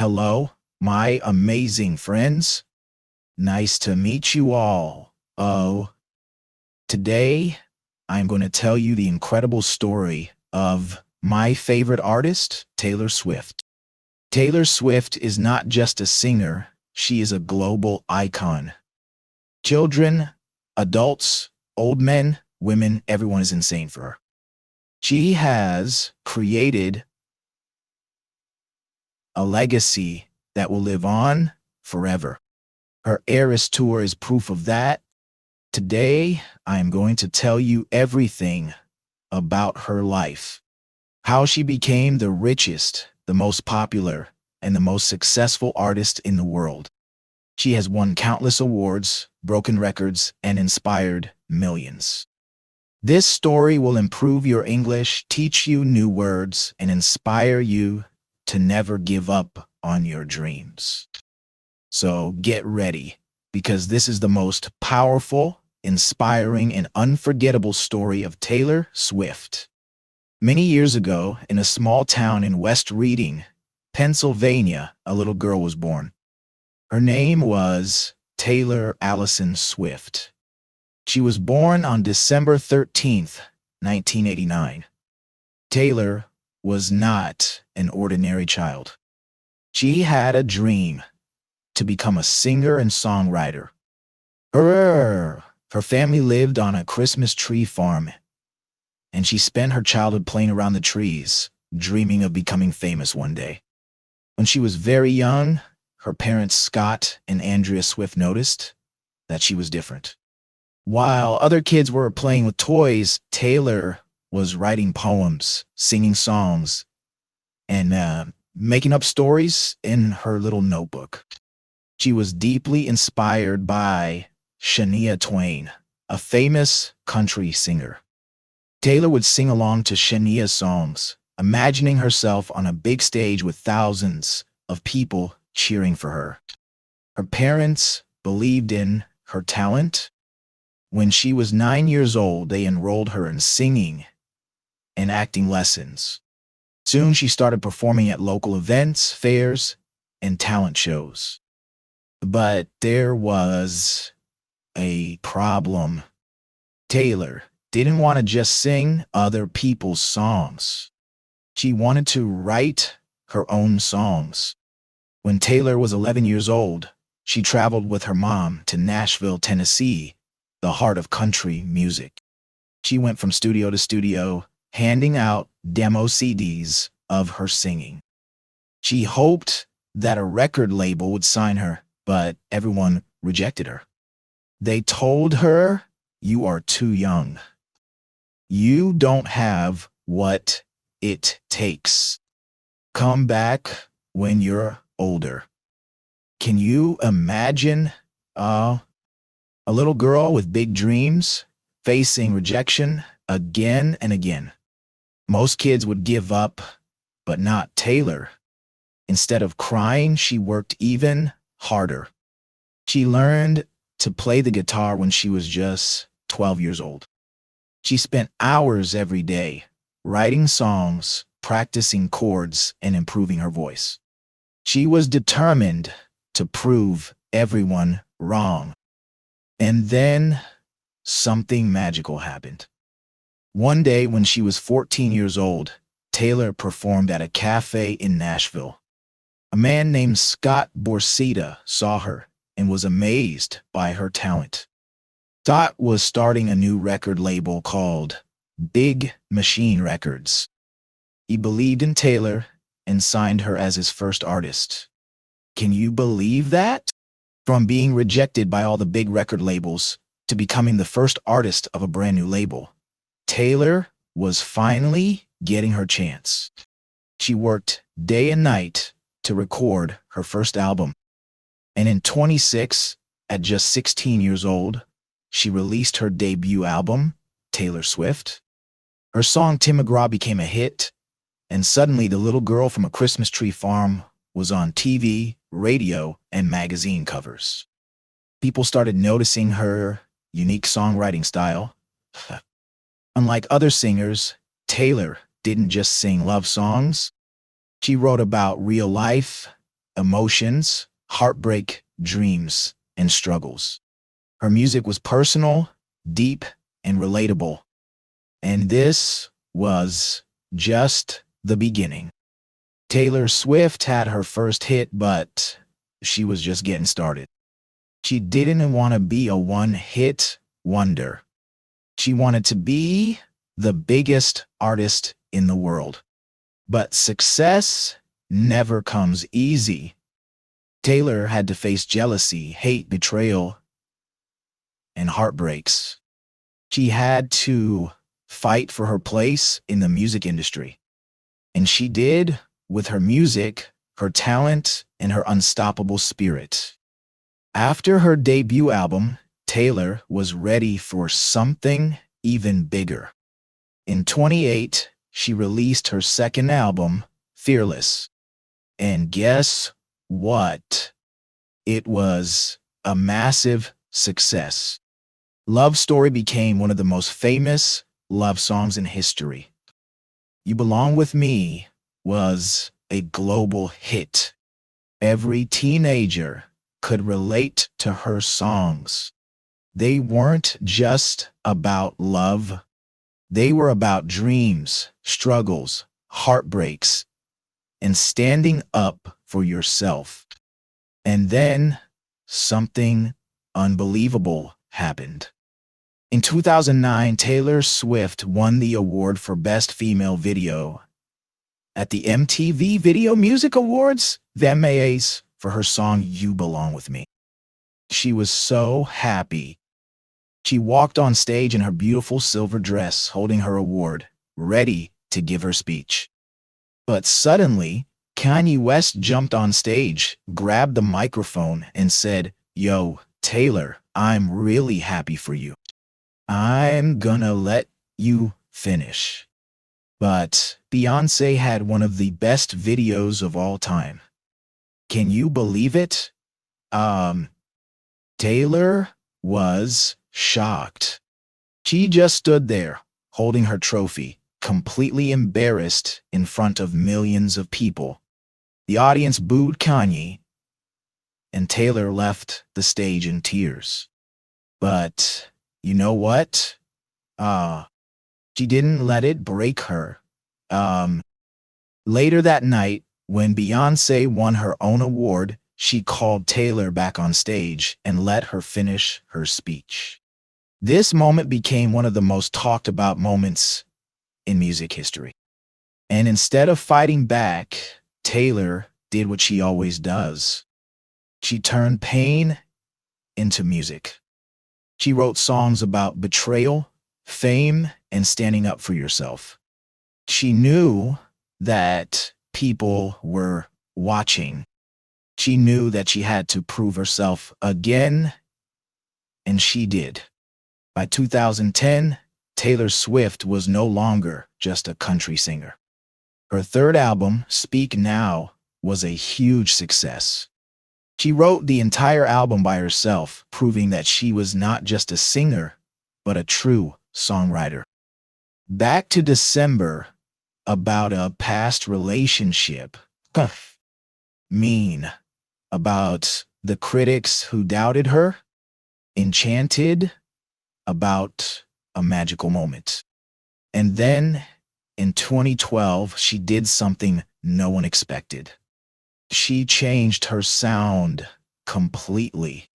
Hello, my amazing friends. Nice to meet you all. Today I'm going to tell you the incredible story of my favorite artist, Taylor Swift. Taylor Swift is not just a singer, she is a global icon. Children, adults, old men, women, everyone is insane for her. She has created a legacy that will live on forever. Her Eras Tour is proof of that. Today, I am going to tell you everything about her life, how she became the richest, the most popular, and the most successful artist in the world. She has won countless awards, broken records, and inspired millions. This story will improve your English, teach you new words, and inspire you to never give up on your dreams. So get ready, because this is the most powerful, inspiring, and unforgettable story of Taylor Swift. Many years ago, in a small town in West Reading, Pennsylvania, a little girl was born. Her name was Taylor Allison Swift. She was born on December 13th, 1989. Taylor was not an ordinary child. She had a dream to become a singer and songwriter. Her family lived on a Christmas tree farm, and she spent her childhood playing around the trees, dreaming of becoming famous one day. When she was very young, her parents Scott and Andrea Swift noticed that she was different. While other kids were playing with toys, Taylor was writing poems, singing songs, and making up stories in her little notebook. She was deeply inspired by Shania Twain, a famous country singer. Taylor would sing along to Shania's songs, imagining herself on a big stage with thousands of people cheering for her. Her parents believed in her talent. When she was 9 years old, they enrolled her in singing and acting lessons. Soon she started performing at local events, fairs, and talent shows. But there was a problem. Taylor didn't want to just sing other people's songs. She wanted to write her own songs. When Taylor was 11 years old, she traveled with her mom to Nashville, Tennessee, the heart of country music. She went from studio to studio, handing out demo CDs of her singing. She hoped that a record label would sign her, but everyone rejected her. They told her, "You are too young. You don't have what it takes. Come back when you're older." Can you imagine a little girl with big dreams facing rejection again and again? Most kids would give up, but not Taylor. Instead of crying, she worked even harder. She learned to play the guitar when she was just 12 years old. She spent hours every day writing songs, practicing chords, and improving her voice. She was determined to prove everyone wrong. And then something magical happened. One day when she was 14 years old, Taylor performed at a cafe in Nashville. A man named Scott Borsita saw her and was amazed by her talent. Scott was starting a new record label called Big Machine Records. He believed in Taylor and signed her as his first artist. Can you believe that? From being rejected by all the big record labels to becoming the first artist of a brand new label, Taylor was finally getting her chance. She worked day and night to record her first album. And in 26, at just 16 years old, she released her debut album, Taylor Swift. Her song Tim McGraw became a hit, and suddenly the little girl from a Christmas tree farm was on TV, radio, and magazine covers. People started noticing her unique songwriting style. Unlike other singers, Taylor didn't just sing love songs. She wrote about real life, emotions, heartbreak, dreams, and struggles. Her music was personal, deep, and relatable. And this was just the beginning. Taylor Swift had her first hit, but she was just getting started. She didn't want to be a one-hit wonder. She wanted to be the biggest artist in the world. But success never comes easy. Taylor had to face jealousy, hate, betrayal, and heartbreaks. She had to fight for her place in the music industry. And she did with her music, her talent, and her unstoppable spirit. After her debut album, Taylor was ready for something even bigger. In 2008, she released her second album, Fearless. And guess what? It was a massive success. Love Story became one of the most famous love songs in history. You Belong With Me was a global hit. Every teenager could relate to her songs. They weren't just about love. They were about dreams, struggles, heartbreaks, and standing up for yourself. And then something unbelievable happened. In 2009, Taylor Swift won the award for Best Female Video at the MTV Video Music Awards, VMAs, for her song You Belong With Me. She was so happy. She walked on stage in her beautiful silver dress, holding her award, ready to give her speech. But suddenly, Kanye West jumped on stage, grabbed the microphone, and said, "Yo, Taylor, I'm really happy for you. I'm gonna let you finish." But Beyoncé had one of the best videos of all time. Can you believe it? Taylor was shocked. She just stood there, holding her trophy, completely embarrassed in front of millions of people. The audience booed Kanye, and Taylor left the stage in tears. But you know what? She didn't let it break her. Later that night, when Beyoncé won her own award, she called Taylor back on stage and let her finish her speech. This moment became one of the most talked about moments in music history. And instead of fighting back, Taylor did what she always does. She turned pain into music. She wrote songs about betrayal, fame, and standing up for yourself. She knew that people were watching. She knew that she had to prove herself again, and she did. By 2010, Taylor Swift was no longer just a country singer. Her third album, Speak Now, was a huge success. She wrote the entire album by herself, proving that she was not just a singer, but a true songwriter. Back to December, about a past relationship. Mean. About the critics who doubted her. Enchanted. About a magical moment. And then, in 2012, she did something no one expected. She changed her sound completely.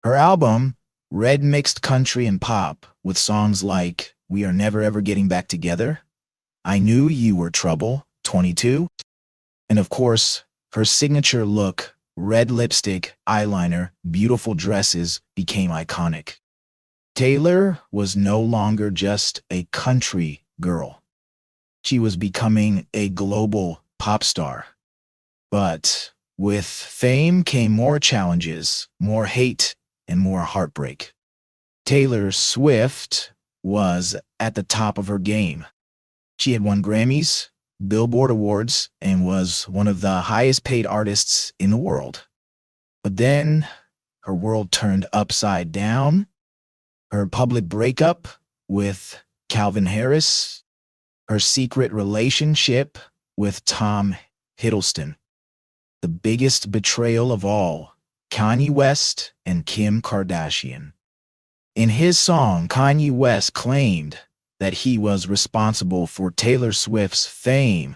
Her album, Red mixed country and pop, with songs like We Are Never Ever Getting Back Together, I Knew You Were Trouble, 22, and of course, her signature look, red lipstick, eyeliner, beautiful dresses, became iconic. Taylor was no longer just a country girl. She was becoming a global pop star. But with fame came more challenges, more hate, and more heartbreak. Taylor Swift was at the top of her game. She had won Grammys, Billboard Awards, and was one of the highest paid artists in the world. But then her world turned upside down. Her public breakup with Calvin Harris, her secret relationship with Tom Hiddleston, the biggest betrayal of all, Kanye West and Kim Kardashian. In his song, Kanye West claimed that he was responsible for Taylor Swift's fame.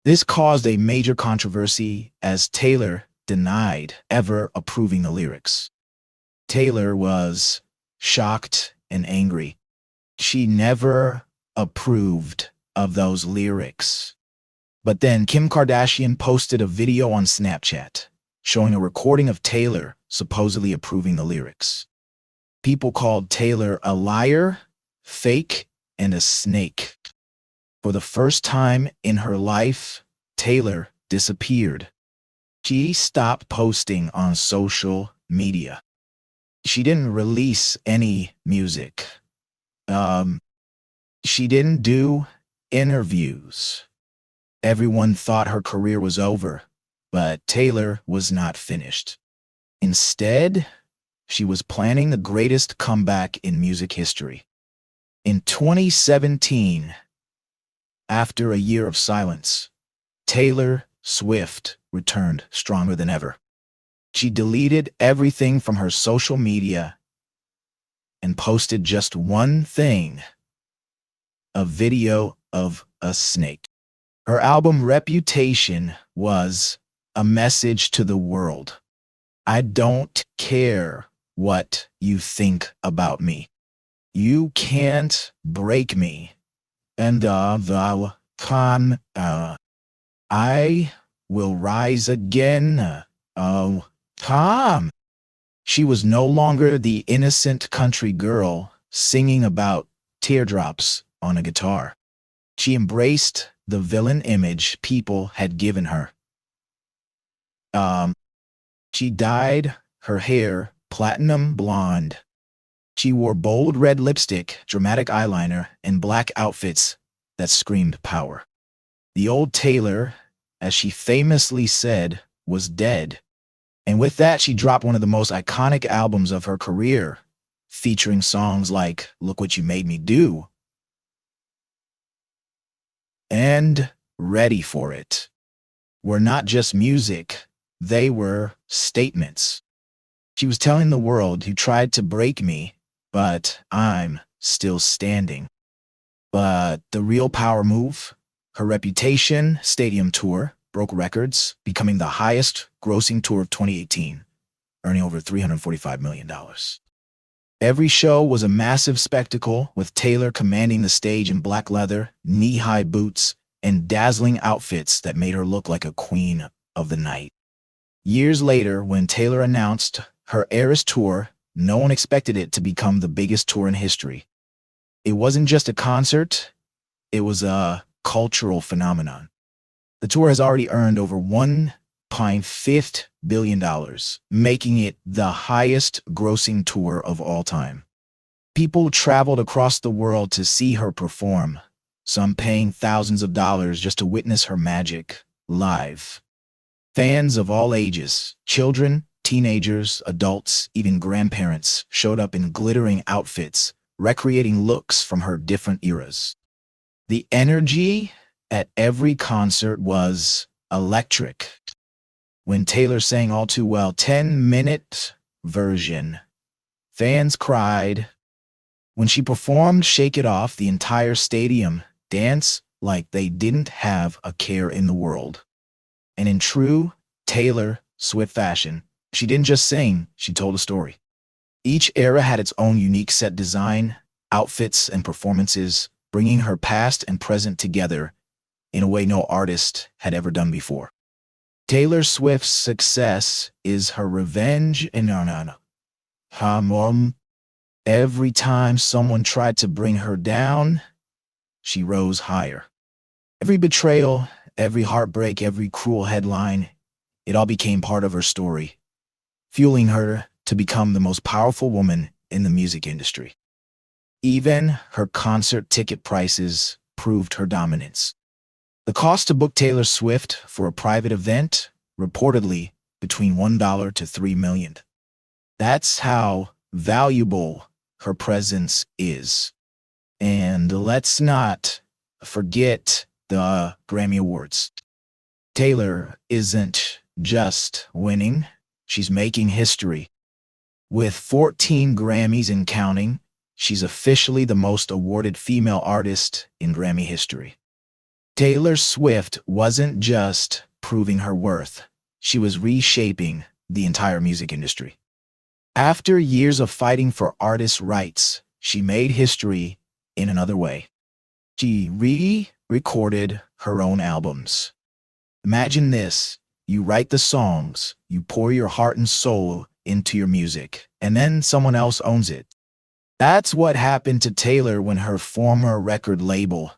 This caused a major controversy as Taylor denied ever approving the lyrics. Taylor was shocked and angry. She never approved of those lyrics. But then Kim Kardashian posted a video on Snapchat showing a recording of Taylor supposedly approving the lyrics. People called Taylor a liar, fake, and a snake. For the first time in her life, Taylor disappeared. She stopped posting on social media. She didn't release any music. She didn't do interviews. Everyone thought her career was over, but Taylor was not finished. Instead, she was planning the greatest comeback in music history. In 2017, after a year of silence, Taylor Swift returned stronger than ever. She deleted everything from her social media and posted just one thing: a video of a snake. Her album Reputation was a message to the world. I don't care what you think about me. You can't break me. And I will rise again. Tom. She was no longer the innocent country girl singing about teardrops on a guitar. She embraced the villain image people had given her. She dyed her hair platinum blonde. She wore bold red lipstick, dramatic eyeliner, and black outfits that screamed power. The old Taylor, as she famously said, was dead. And with that, she dropped one of the most iconic albums of her career, featuring songs like Look What You Made Me Do and Ready for It. Were not just music, they were statements. She was telling the world, you tried to break me, but I'm still standing. But the real power move, her Reputation stadium tour, broke records, becoming the highest grossing tour of 2018, earning over $345 million. Every show was a massive spectacle, with Taylor commanding the stage in black leather, knee-high boots, and dazzling outfits that made her look like a queen of the night. Years later, when Taylor announced her Eras Tour, no one expected it to become the biggest tour in history. It wasn't just a concert, it was a cultural phenomenon. The tour has already earned over $1.5 billion, making it the highest grossing tour of all time. People traveled across the world to see her perform, some paying thousands of dollars just to witness her magic live. Fans of all ages, children, teenagers, adults, even grandparents, showed up in glittering outfits, recreating looks from her different eras. The energy at every concert was electric. When Taylor sang All Too Well 10-minute version, fans cried. When she performed Shake It Off, the entire stadium danced like they didn't have a care in the world. And in true Taylor Swift fashion, she didn't just sing, she told a story. Each era had its own unique set design, outfits, and performances, bringing her past and present together in a way no artist had ever done before. Taylor Swift's success is her revenge in every time someone tried to bring her down, she rose higher. Every betrayal, every heartbreak, every cruel headline, it all became part of her story, fueling her to become the most powerful woman in the music industry. Even her concert ticket prices proved her dominance. The cost to book Taylor Swift for a private event, reportedly between $1 to $3 million. That's how valuable her presence is. And let's not forget the Grammy Awards. Taylor isn't just winning, she's making history. With 14 Grammys and counting, she's officially the most awarded female artist in Grammy history. Taylor Swift wasn't just proving her worth, she was reshaping the entire music industry. After years of fighting for artists' rights, she made history in another way. She re-recorded her own albums. Imagine this. You write the songs, you pour your heart and soul into your music, and then someone else owns it. That's what happened to Taylor when her former record label,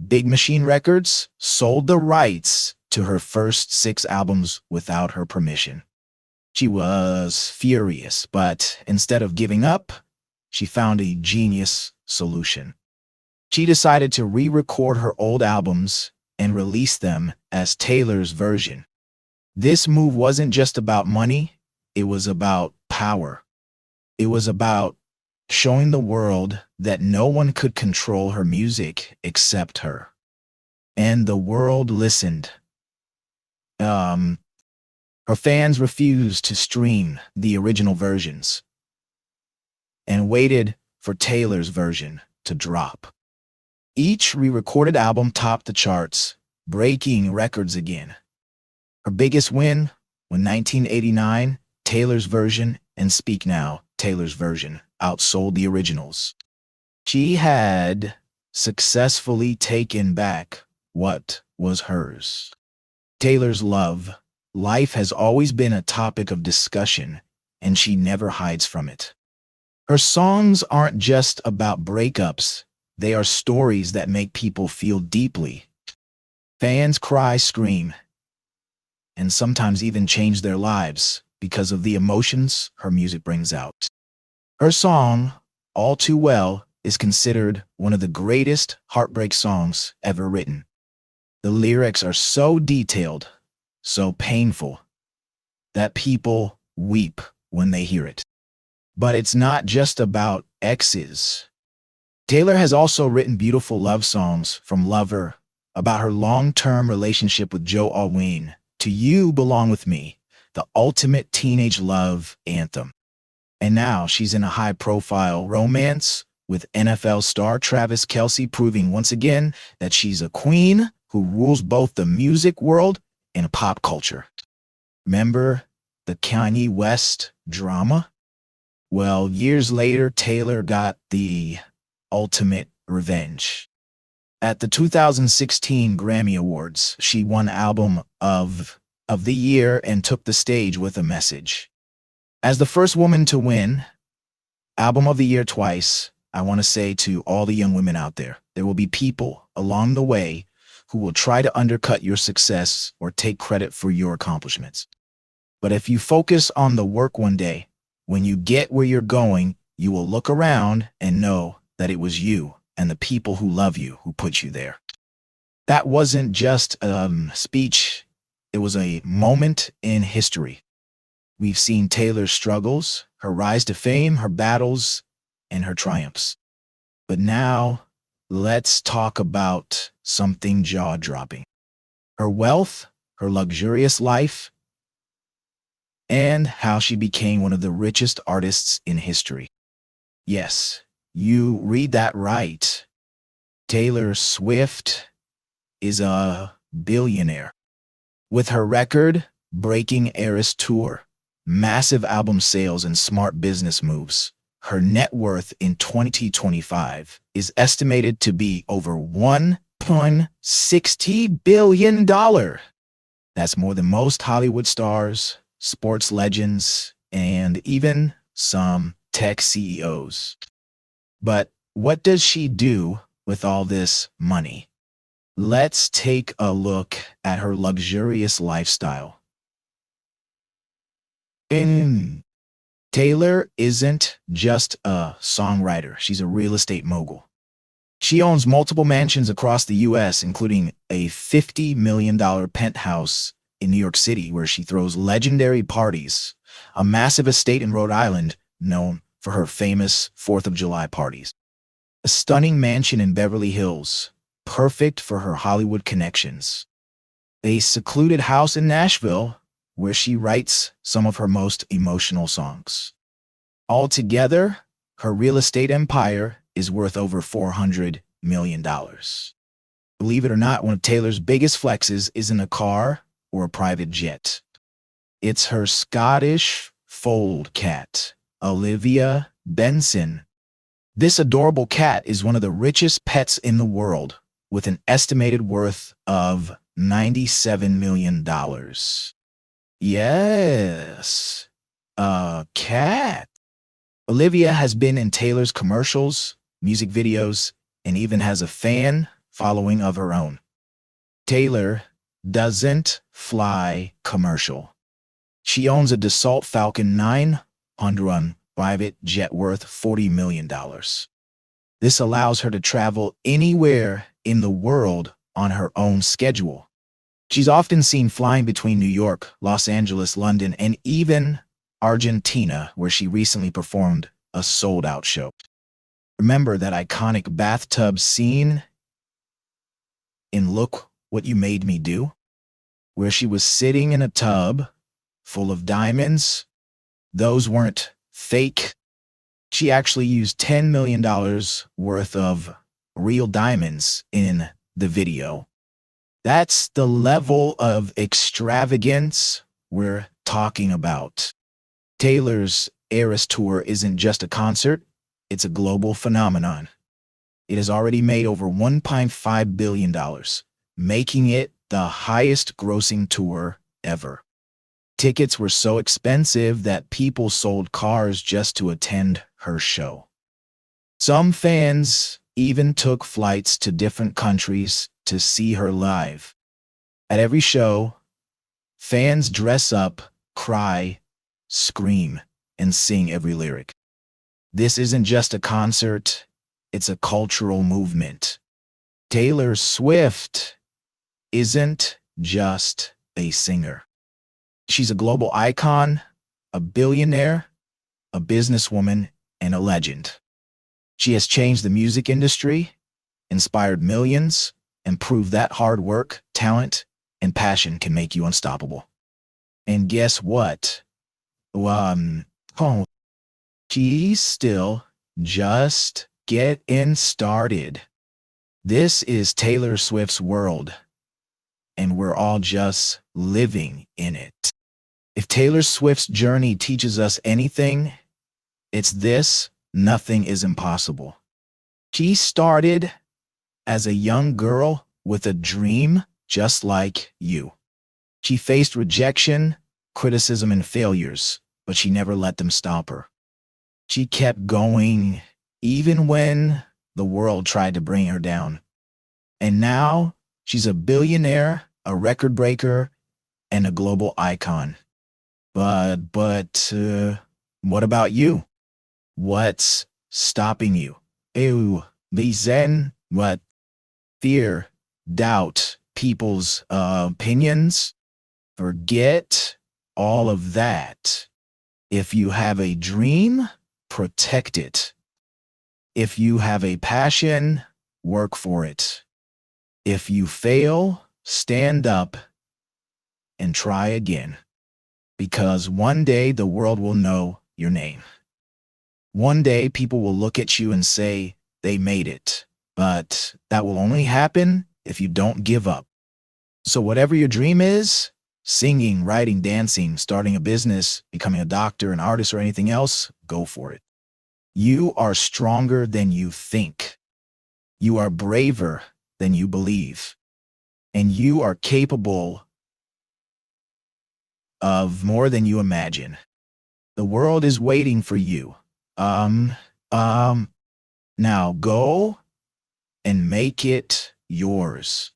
Big Machine Records, sold the rights to her first 6 albums without her permission. She was furious, but instead of giving up, she found a genius solution. She decided to re-record her old albums and release them as Taylor's version. This move wasn't just about money, it was about power. It was about showing the world that no one could control her music except her. And the world listened. Her fans refused to stream the original versions and waited for Taylor's version to drop. Each re-recorded album topped the charts, breaking records again. Her biggest win was 1989, Taylor's version, and Speak Now, Taylor's version, outsold the originals. She had successfully taken back what was hers. Taylor's love life has always been a topic of discussion, and she never hides from it. Her songs aren't just about breakups, they are stories that make people feel deeply. Fans cry, scream, and sometimes even change their lives because of the emotions her music brings out. Her song, All Too Well, is considered one of the greatest heartbreak songs ever written. The lyrics are so detailed, so painful, that people weep when they hear it. But it's not just about exes. Taylor has also written beautiful love songs, from Lover, about her long-term relationship with Joe Alwyn, to You Belong With Me, the ultimate teenage love anthem. And now she's in a high-profile romance with NFL star Travis Kelce, proving once again that she's a queen who rules both the music world and pop culture. Remember the Kanye West drama? Well, years later, Taylor got the ultimate revenge. At the 2016 Grammy Awards, she won Album of the Year and took the stage with a message. As the first woman to win Album of the Year twice, I want to say to all the young women out there will be people along the way who will try to undercut your success or take credit for your accomplishments. But if you focus on the work one day, when you get where you're going, you will look around and know that it was you and the people who love you who put you there. That wasn't just a speech, it was a moment in history. We've seen Taylor's struggles, her rise to fame, her battles, and her triumphs. But now, let's talk about something jaw-dropping. Her wealth, her luxurious life, and how she became one of the richest artists in history. Yes, you read that right. Taylor Swift is a billionaire. With her record-breaking Eras tour, massive album sales, and smart business moves, her net worth in 2025 is estimated to be over $1.60 billion. That's more than most Hollywood stars, sports legends, and even some tech CEOs. But what does she do with all this money? Let's take a look at her luxurious lifestyle. Taylor isn't just a songwriter, she's a real estate mogul. She owns multiple mansions across the U.S., including a $50 million penthouse in New York City, where she throws legendary parties, a massive estate in Rhode Island known for her famous 4th of July parties, a stunning mansion in Beverly Hills, perfect for her Hollywood connections, a secluded house in Nashville where she writes some of her most emotional songs. Altogether, her real estate empire is worth over $400 million. Believe it or not, one of Taylor's biggest flexes isn't a car or a private jet. It's her Scottish fold cat, Olivia Benson. This adorable cat is one of the richest pets in the world, with an estimated worth of $97 million. Yes, a cat. Olivia has been in Taylor's commercials, music videos, and even has a fan following of her own. Taylor doesn't fly commercial. She owns a Dassault Falcon 900 private jet worth $40 million. This allows her to travel anywhere in the world on her own schedule. She's often seen flying between New York, Los Angeles, London, and even Argentina, where she recently performed a sold-out show. Remember that iconic bathtub scene in Look What You Made Me Do, where she was sitting in a tub full of diamonds? Those weren't fake. She actually used $10 million worth of real diamonds in the video. That's the level of extravagance we're talking about. Taylor's Eras Tour isn't just a concert, it's a global phenomenon. It has already made over $1.5 billion, making it the highest grossing tour ever. Tickets were so expensive that people sold cars just to attend her show. Some fans even took flights to different countries to see her live. At every show, fans dress up, cry, scream, and sing every lyric. This isn't just a concert, it's a cultural movement. Taylor Swift isn't just a singer. She's a global icon, a billionaire, a businesswoman, and a legend. She has changed the music industry, inspired millions, and proved that hard work, talent, and passion can make you unstoppable. And guess what? She's still just getting started. This is Taylor Swift's world, and we're all just living in it. If Taylor Swift's journey teaches us anything, it's this: nothing is impossible. She started as a young girl with a dream just like you. She faced rejection, criticism, and failures, but she never let them stop her. She kept going even when the world tried to bring her down. And now she's a billionaire, a record breaker, and a global icon. But what about you? What's stopping you? What? Fear, doubt, people's opinions? Forget all of that. If you have a dream, protect it. If you have a passion, work for it. If you fail, stand up and try again. Because one day the world will know your name. One day people will look at you and say they made it. But that will only happen if you don't give up. So whatever your dream is, singing, writing, dancing, starting a business, becoming a doctor, an artist, or anything else, go for it. You are stronger than you think. You are braver than you believe. And you are capable of more than you imagine. The world is waiting for you. Now go and make it yours.